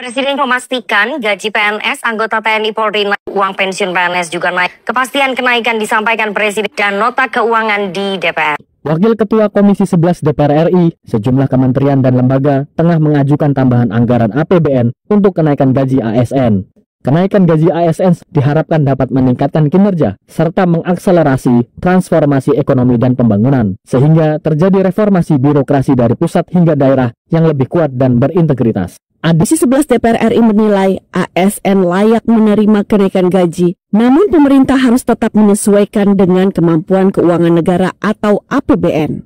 Presiden memastikan gaji PNS, anggota TNI Polri naik, uang pensiun PNS juga naik. Kepastian kenaikan disampaikan Presiden dan nota keuangan di DPR. Wakil Ketua Komisi 11 DPR RI, sejumlah kementerian dan lembaga tengah mengajukan tambahan anggaran APBN untuk kenaikan gaji ASN. Kenaikan gaji ASN diharapkan dapat meningkatkan kinerja serta mengakselerasi transformasi ekonomi dan pembangunan, sehingga terjadi reformasi birokrasi dari pusat hingga daerah yang lebih kuat dan berintegritas. Komisi 11 DPR RI menilai ASN layak menerima kenaikan gaji, namun pemerintah harus tetap menyesuaikan dengan kemampuan keuangan negara atau APBN.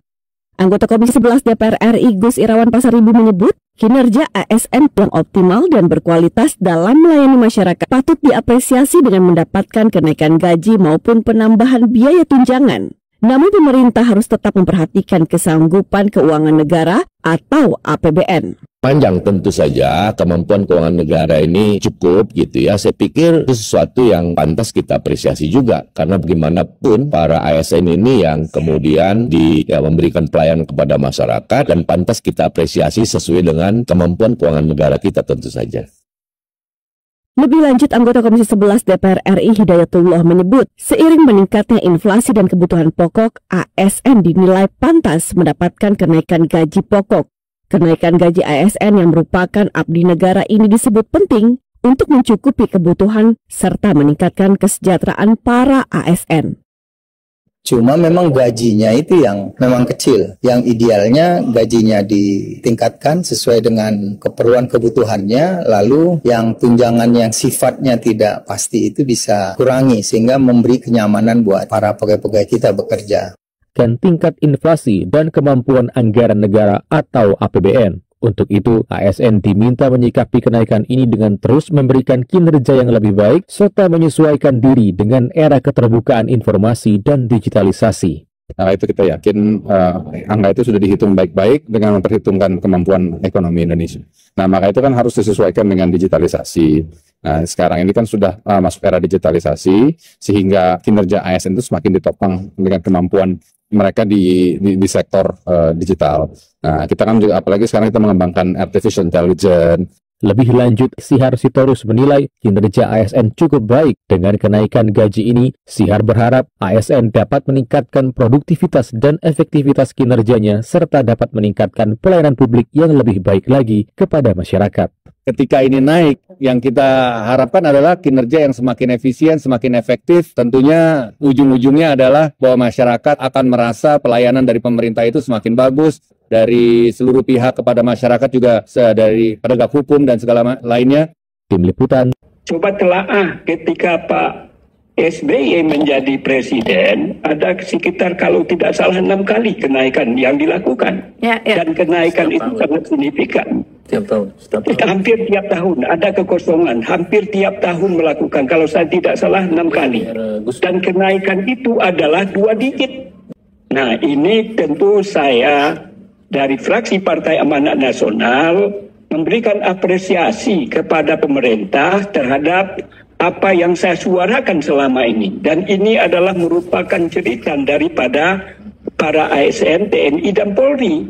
Anggota Komisi 11 DPR RI Gus Irawan Pasaribu menyebut, kinerja ASN yang optimal dan berkualitas dalam melayani masyarakat patut diapresiasi dengan mendapatkan kenaikan gaji maupun penambahan biaya tunjangan. Namun pemerintah harus tetap memperhatikan kesanggupan keuangan negara atau APBN. Panjang tentu saja kemampuan keuangan negara ini cukup gitu ya. Saya pikir itu sesuatu yang pantas kita apresiasi juga. Karena bagaimanapun para ASN ini yang kemudian memberikan pelayanan kepada masyarakat dan pantas kita apresiasi sesuai dengan kemampuan keuangan negara kita tentu saja. Lebih lanjut, anggota Komisi 11 DPR RI Hidayatullah menyebut, seiring meningkatnya inflasi dan kebutuhan pokok, ASN dinilai pantas mendapatkan kenaikan gaji pokok. Kenaikan gaji ASN yang merupakan abdi negara ini disebut penting untuk mencukupi kebutuhan serta meningkatkan kesejahteraan para ASN. Cuma memang gajinya itu yang memang kecil. Yang idealnya gajinya ditingkatkan sesuai dengan keperluan kebutuhannya. Lalu yang tunjangan yang sifatnya tidak pasti itu bisa kurangi sehingga memberi kenyamanan buat para pegawai-pegawai kita bekerja. Dan tingkat inflasi dan kemampuan anggaran negara atau APBN. Untuk itu, ASN diminta menyikapi kenaikan ini dengan terus memberikan kinerja yang lebih baik serta menyesuaikan diri dengan era keterbukaan informasi dan digitalisasi. Nah, itu kita yakin angka itu sudah dihitung baik-baik dengan memperhitungkan kemampuan ekonomi Indonesia. Nah, maka itu kan harus disesuaikan dengan digitalisasi. Nah, sekarang ini kan sudah masuk era digitalisasi sehingga kinerja ASN itu semakin ditopang dengan kemampuan mereka di sektor digital. Nah, kita kan juga apalagi sekarang kita mengembangkan artificial intelligence. Lebih lanjut, Sihar Sitorus menilai kinerja ASN cukup baik. Dengan kenaikan gaji ini, Sihar berharap ASN dapat meningkatkan produktivitas dan efektivitas kinerjanya serta dapat meningkatkan pelayanan publik yang lebih baik lagi kepada masyarakat. Ketika ini naik, yang kita harapkan adalah kinerja yang semakin efisien, semakin efektif. Tentunya ujung-ujungnya adalah bahwa masyarakat akan merasa pelayanan dari pemerintah itu semakin bagus, dari seluruh pihak kepada masyarakat juga dari penegak hukum dan segala lainnya. Tim Liputan. Coba telaah ketika Pak SBY menjadi presiden, ada sekitar kalau tidak salah 6 kali kenaikan yang dilakukan. Dan kenaikan itu sangat signifikan. Tiap tahun. Hampir tiap tahun ada kekosongan, hampir tiap tahun melakukan, kalau saya tidak salah 6 kali. Dan kenaikan itu adalah 2 digit. Nah, ini tentu saya dari fraksi Partai Amanat Nasional memberikan apresiasi kepada pemerintah terhadap apa yang saya suarakan selama ini. Dan ini adalah merupakan cerita daripada para ASN, TNI dan Polri.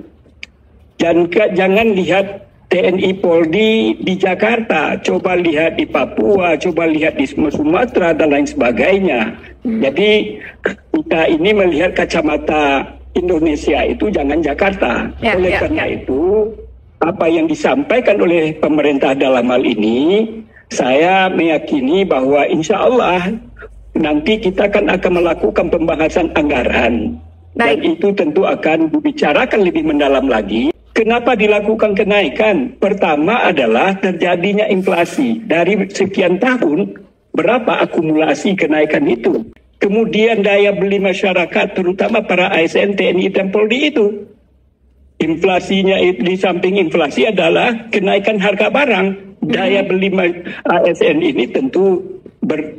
Dan jangan lihat TNI Polri di Jakarta, coba lihat di Papua, coba lihat di Sumatera dan lain sebagainya. Jadi kita ini melihat kacamata Indonesia itu jangan Jakarta. Oleh karena itu, apa yang disampaikan oleh pemerintah dalam hal ini, saya meyakini bahwa insya Allah nanti kita akan melakukan pembahasan anggaran. Dan itu tentu akan dibicarakan lebih mendalam lagi. Kenapa dilakukan kenaikan? Pertama adalah terjadinya inflasi. Dari sekian tahun, berapa akumulasi kenaikan itu? Kemudian daya beli masyarakat, terutama para ASN, TNI, dan Polri itu. Inflasinya, di samping inflasi adalah kenaikan harga barang. Daya beli ASN ini tentu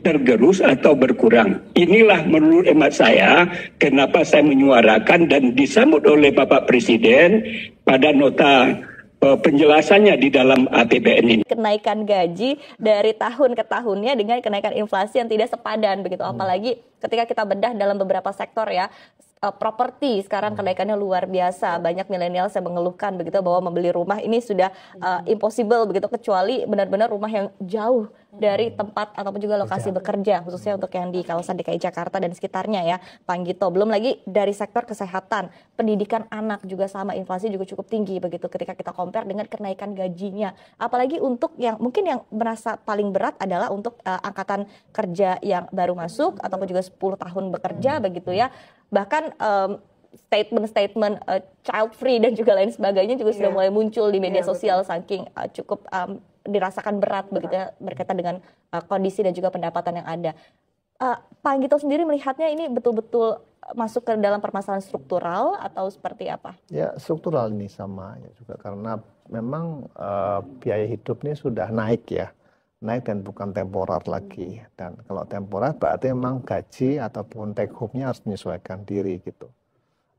tergerus atau berkurang. Inilah menurut hemat saya kenapa saya menyuarakan dan disambut oleh Bapak Presiden pada nota penjelasannya di dalam APBN ini. Kenaikan gaji dari tahun ke tahunnya dengan kenaikan inflasi yang tidak sepadan begitu, apalagi ketika kita bedah dalam beberapa sektor ya. properti sekarang kenaikannya luar biasa. Banyak milenial yang mengeluhkan begitu bahwa membeli rumah ini sudah impossible begitu, kecuali benar-benar rumah yang jauh dari tempat ataupun juga lokasi bekerja, khususnya untuk yang di kawasan DKI Jakarta dan sekitarnya ya, Pak Anggito. Belum lagi dari sektor kesehatan, pendidikan anak juga sama, inflasi juga cukup tinggi begitu ketika kita compare dengan kenaikan gajinya. Apalagi untuk yang mungkin yang merasa paling berat adalah untuk angkatan kerja yang baru masuk ataupun juga 10 tahun bekerja begitu ya. Bahkan statement-statement child free dan juga lain sebagainya juga sudah mulai muncul di media sosial, saking cukup dirasakan berat begitu ya, berkaitan dengan kondisi dan juga pendapatan yang ada. Pak Anggito sendiri melihatnya ini betul-betul masuk ke dalam permasalahan struktural atau seperti apa? Ya, struktural ini sama ya juga, karena memang biaya hidup ini sudah naik ya. Naik dan bukan temporer lagi. Dan kalau temporer berarti memang gaji ataupun take home-nya harus menyesuaikan diri gitu.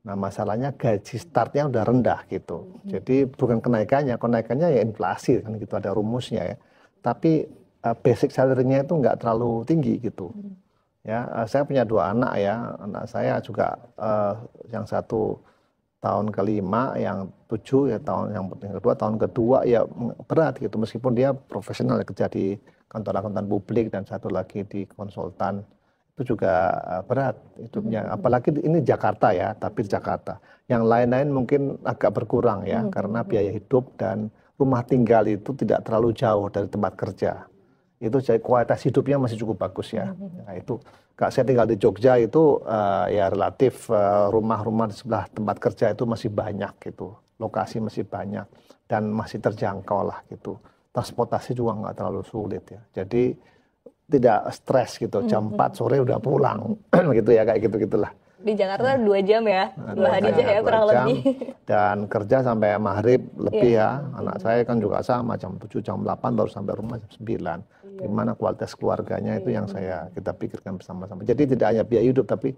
Nah, masalahnya gaji startnya udah rendah gitu. Jadi bukan kenaikannya ya inflasi kan gitu, ada rumusnya ya. Tapi basic salary-nya itu nggak terlalu tinggi gitu. Ya, saya punya 2 anak ya. Anak saya juga yang satu tahun kelima, yang 7 ya yang kedua, tahun kedua ya berat gitu, meskipun dia profesional kerja di kantor akuntan publik dan satu lagi di konsultan, itu juga berat hidupnya. Apalagi ini Jakarta ya, tapi di Jakarta. Yang lain-lain mungkin agak berkurang ya, karena biaya hidup dan rumah tinggal itu tidak terlalu jauh dari tempat kerja. Itu jadi kualitas hidupnya masih cukup bagus ya. Nah, itu saya tinggal di Jogja itu ya relatif rumah-rumah di sebelah tempat kerja itu masih banyak gitu, lokasi masih banyak dan masih terjangkau lah gitu. Transportasi juga nggak terlalu sulit ya. Jadi tidak stres gitu, jam 4 sore udah pulang gitu ya, kayak gitu-gitulah. Di Jakarta 2 jam ya, 2 hari aja ya kurang lebih. Dan kerja sampai maghrib lebih ya. Anak saya kan juga sama, jam 7, jam 8 baru sampai rumah jam 9. Gimana kualitas keluarganya itu yang kita pikirkan bersama-sama. Jadi tidak hanya biaya hidup, tapi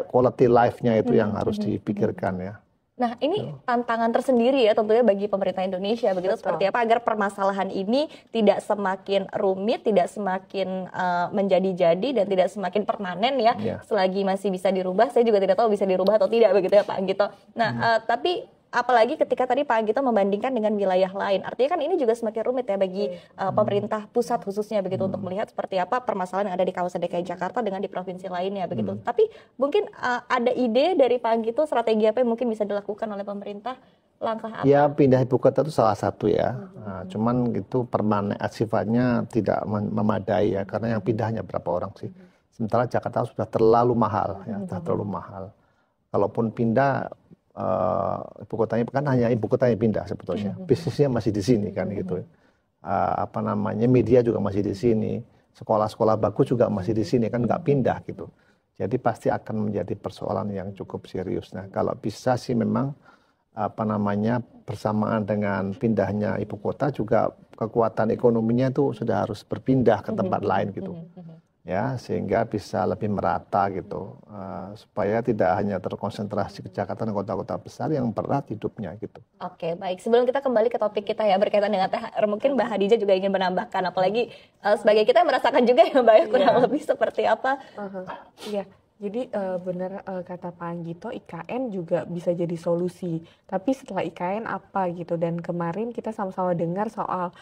quality life-nya itu yang harus dipikirkan ya. Nah, ini tantangan tersendiri ya tentunya bagi pemerintah Indonesia begitu. Seperti apa agar permasalahan ini tidak semakin rumit, tidak semakin menjadi-jadi dan tidak semakin permanen ya. Selagi masih bisa dirubah, saya juga tidak tahu bisa dirubah atau tidak begitu ya Pak Anggito. Nah, tapi apalagi ketika tadi Pak Anggito membandingkan dengan wilayah lain, artinya kan ini juga semakin rumit ya bagi pemerintah pusat khususnya begitu untuk melihat seperti apa permasalahan yang ada di kawasan DKI Jakarta dengan di provinsi lainnya begitu. Tapi mungkin ada ide dari Pak Anggito, strategi apa yang mungkin bisa dilakukan oleh pemerintah, langkah apa? Ya, pindah ibu kota itu salah satu ya. Nah, cuman gitu permanen sifatnya tidak memadai ya, karena yang pindahnya berapa orang sih. Sementara Jakarta sudah terlalu mahal ya, sudah terlalu mahal. Kalaupun pindah ibu kotanya kan hanya ibu kotanya pindah sebetulnya, bisnisnya masih di sini kan gitu. Media juga masih di sini, sekolah-sekolah bagus juga masih di sini kan, nggak pindah gitu. Jadi pasti akan menjadi persoalan yang cukup serius. Nah, kalau bisa sih memang bersamaan dengan pindahnya ibu kota juga kekuatan ekonominya itu sudah harus berpindah ke tempat lain gitu. Ya, sehingga bisa lebih merata gitu, supaya tidak hanya terkonsentrasi ke Jakarta dan kota-kota besar yang berat hidupnya gitu. Oke, baik. Sebelum kita kembali ke topik kita ya berkaitan dengan THR, mungkin Mbak Hadijah juga ingin menambahkan, apalagi sebagai kita yang merasakan juga ya Mbak ya, kurang lebih seperti apa? Iya. Jadi benar kata Pak Anggito, IKN juga bisa jadi solusi. Tapi setelah IKN apa gitu? Dan kemarin kita sama-sama dengar soal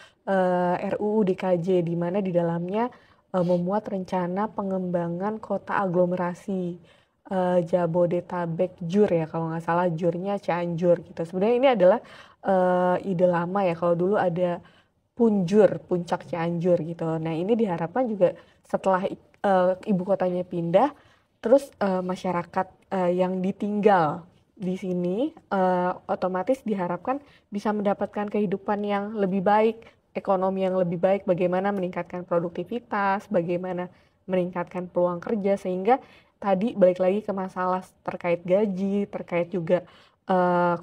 RUU DKJ, di mana di dalamnya memuat rencana pengembangan kota aglomerasi Jabodetabek JUR ya, kalau nggak salah JUR-nya Cianjur gitu. Sebenarnya ini adalah ide lama ya, kalau dulu ada Punjur, Puncak Cianjur gitu. Nah, ini diharapkan juga setelah ibu kotanya pindah, terus masyarakat yang ditinggal di sini otomatis diharapkan bisa mendapatkan kehidupan yang lebih baik, ekonomi yang lebih baik, bagaimana meningkatkan produktivitas, bagaimana meningkatkan peluang kerja, sehingga tadi balik lagi ke masalah terkait gaji, terkait juga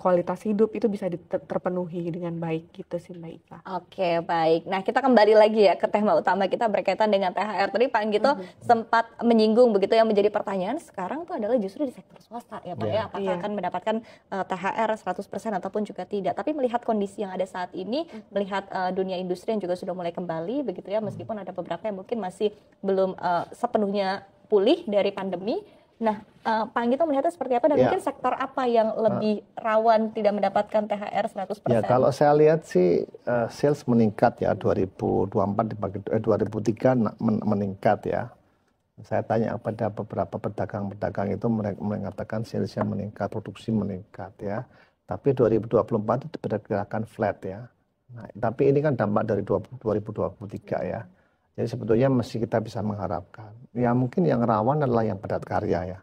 kualitas hidup itu bisa terpenuhi dengan baik gitu sih Mbak Iva. Oke, baik. Nah, kita kembali lagi ya ke tema utama kita berkaitan dengan THR. Tadi Pak Anggito sempat menyinggung begitu, yang menjadi pertanyaan sekarang tuh adalah justru di sektor swasta ya Pak ya. Apakah akan mendapatkan THR 100% ataupun juga tidak. Tapi melihat kondisi yang ada saat ini, melihat dunia industri yang juga sudah mulai kembali begitu ya, meskipun ada beberapa yang mungkin masih belum sepenuhnya pulih dari pandemi. Nah, Pak Anggito melihatnya seperti apa dan Ya. mungkin sektor apa yang lebih rawan tidak mendapatkan THR 100%? Ya, kalau saya lihat sih sales meningkat ya 2024 dibagi 2003 meningkat ya. Saya tanya kepada beberapa pedagang-pedagang itu mereka mengatakan salesnya meningkat, produksi meningkat ya. Tapi 2024 itu diperkirakan flat ya. Nah, tapi ini kan dampak dari 2023 ya. Jadi sebetulnya mesti kita bisa mengharapkan. Ya mungkin yang rawan adalah yang padat karya ya.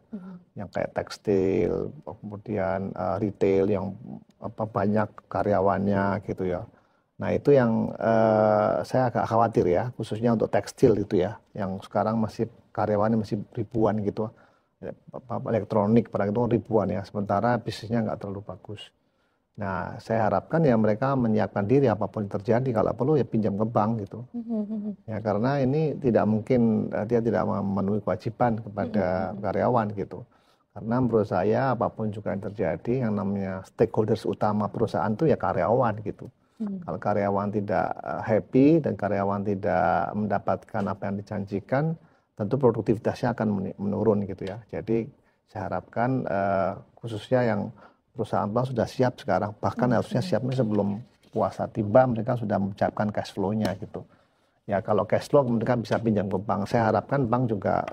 Yang kayak tekstil, kemudian retail yang banyak karyawannya gitu ya. Nah itu yang saya agak khawatir ya, khususnya untuk tekstil itu ya, yang sekarang masih karyawannya masih ribuan gitu, elektronik pada itu ribuan ya, sementara bisnisnya nggak terlalu bagus. Nah saya harapkan ya mereka menyiapkan diri apapun yang terjadi, kalau perlu ya pinjam ke bank gitu. Ya karena ini tidak mungkin dia tidak memenuhi kewajiban kepada karyawan gitu. Karena menurut saya apapun juga yang terjadi, yang namanya stakeholders utama perusahaan itu ya karyawan gitu. Kalau karyawan tidak happy dan karyawan tidak mendapatkan apa yang dijanjikan, tentu produktivitasnya akan menurun gitu ya. Jadi saya harapkan khususnya yang perusahaan sudah siap sekarang, bahkan harusnya siapnya sebelum puasa tiba mereka sudah menyiapkan cash flow-nya gitu. Ya kalau cash flow mereka bisa pinjam ke bank. Saya harapkan bank juga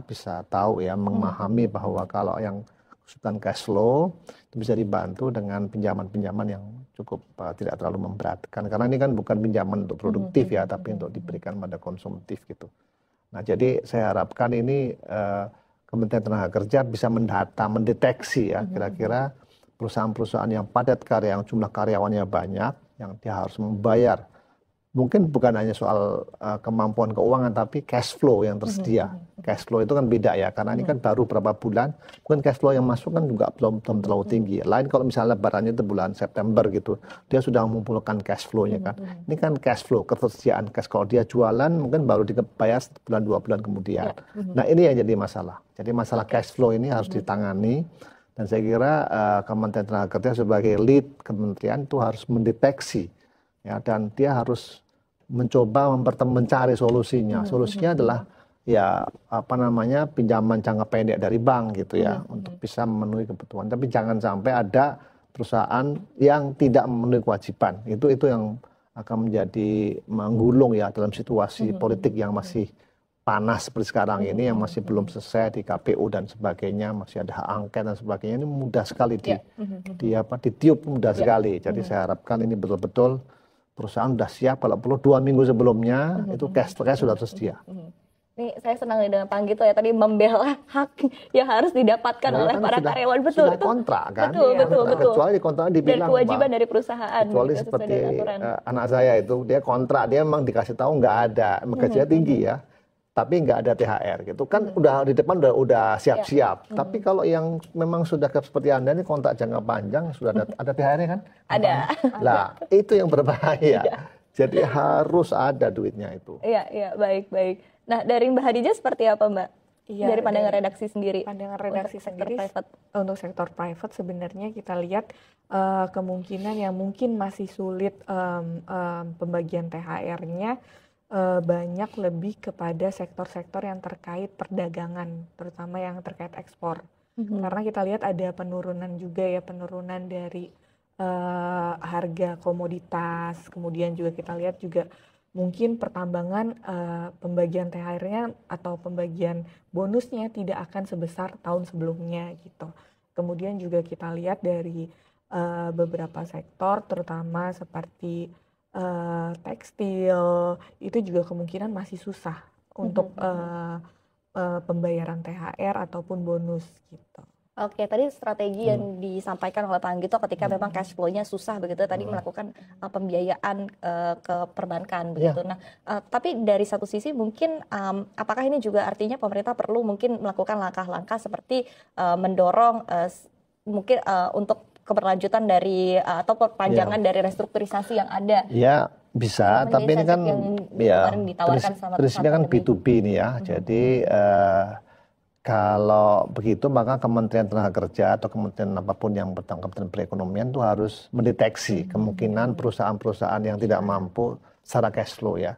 bisa tahu ya, memahami bahwa kalau yang kesulitan cash flow itu bisa dibantu dengan pinjaman-pinjaman yang cukup tidak terlalu memberatkan, karena ini kan bukan pinjaman untuk produktif ya, tapi untuk diberikan pada konsumtif gitu. Nah jadi saya harapkan ini Kementerian Tenaga Kerja bisa mendeteksi ya kira-kira perusahaan-perusahaan yang padat karya, yang jumlah karyawannya banyak, yang dia harus membayar. Mungkin bukan hanya soal kemampuan keuangan, tapi cash flow yang tersedia. Cash flow itu kan beda ya, karena ini kan baru berapa bulan, mungkin cash flow yang masuk kan juga belum terlalu tinggi. Lain kalau misalnya lebarannya itu bulan September gitu, dia sudah mengumpulkan cash flow-nya kan. Ini kan cash flow, ketersediaan cash. Kalau dia jualan mungkin baru dibayar sebulan 2 bulan kemudian. Nah ini yang jadi masalah. Jadi masalah cash flow ini harus ditangani. Dan saya kira Kementerian Tenaga Kerja sebagai lead kementerian itu harus mendeteksi ya, dan dia harus mencoba mencari solusinya. Solusinya adalah ya pinjaman jangka pendek dari bank gitu ya, untuk bisa memenuhi kebutuhan. Tapi jangan sampai ada perusahaan yang tidak memenuhi kewajiban. Itu yang akan menjadi menggulung ya dalam situasi politik yang masih panas seperti sekarang ini, yang masih belum selesai di KPU dan sebagainya, masih ada hak angket dan sebagainya. Ini mudah sekali ditiup mudah sekali. Jadi saya harapkan ini betul-betul perusahaan sudah siap, kalau perlu 2 minggu sebelumnya itu cash sudah tersedia. Ini saya senang dengan Pak Anggito ya, tadi membela hak yang harus didapatkan oleh para karyawan. Betul, sudah kontrak kan? Betul. Kecuali di kontrak dibilang dan kewajiban dari perusahaan. Kecuali seperti anak saya itu, dia kontrak, dia memang dikasih tahu nggak ada, gajinya tinggi ya, tapi nggak ada THR gitu kan. Udah di depan udah siap-siap. Tapi kalau yang memang sudah seperti Anda ini kontrak jangka panjang, sudah ada THR-nya kan? Ada. Lah itu yang berbahaya. Jadi harus ada duitnya itu. Iya, baik. Nah dari Mbak Hadijah seperti apa Mbak? Dari pandangan redaksi sendiri. Pandangan redaksi sendiri untuk sektor private sebenarnya kita lihat kemungkinan yang mungkin masih sulit pembagian THR-nya banyak lebih kepada sektor-sektor yang terkait perdagangan, terutama yang terkait ekspor. Karena kita lihat ada penurunan juga ya, penurunan dari harga komoditas, kemudian juga kita lihat juga mungkin pertambangan pembagian THR-nya atau pembagian bonusnya tidak akan sebesar tahun sebelumnya gitu. Kemudian juga kita lihat dari beberapa sektor terutama seperti tekstil, itu juga kemungkinan masih susah untuk pembayaran THR ataupun bonus gitu. Oke, tadi strategi yang disampaikan oleh Pak Anggito ketika memang cash flow-nya susah begitu, tadi melakukan pembiayaan ke perbankan begitu. Nah, tapi dari satu sisi mungkin apakah ini juga artinya pemerintah perlu mungkin melakukan langkah-langkah seperti mendorong mungkin untuk keberlanjutan dari atau perpanjangan dari restrukturisasi yang ada? Ya, bisa, tapi ini kan ya prinsipnya kan B2B ini ya. Jadi kalau begitu maka Kementerian Tenaga Kerja atau kementerian apapun yang bertanggung jawab perekonomian itu harus mendeteksi kemungkinan perusahaan-perusahaan yang tidak mampu secara cash flow ya.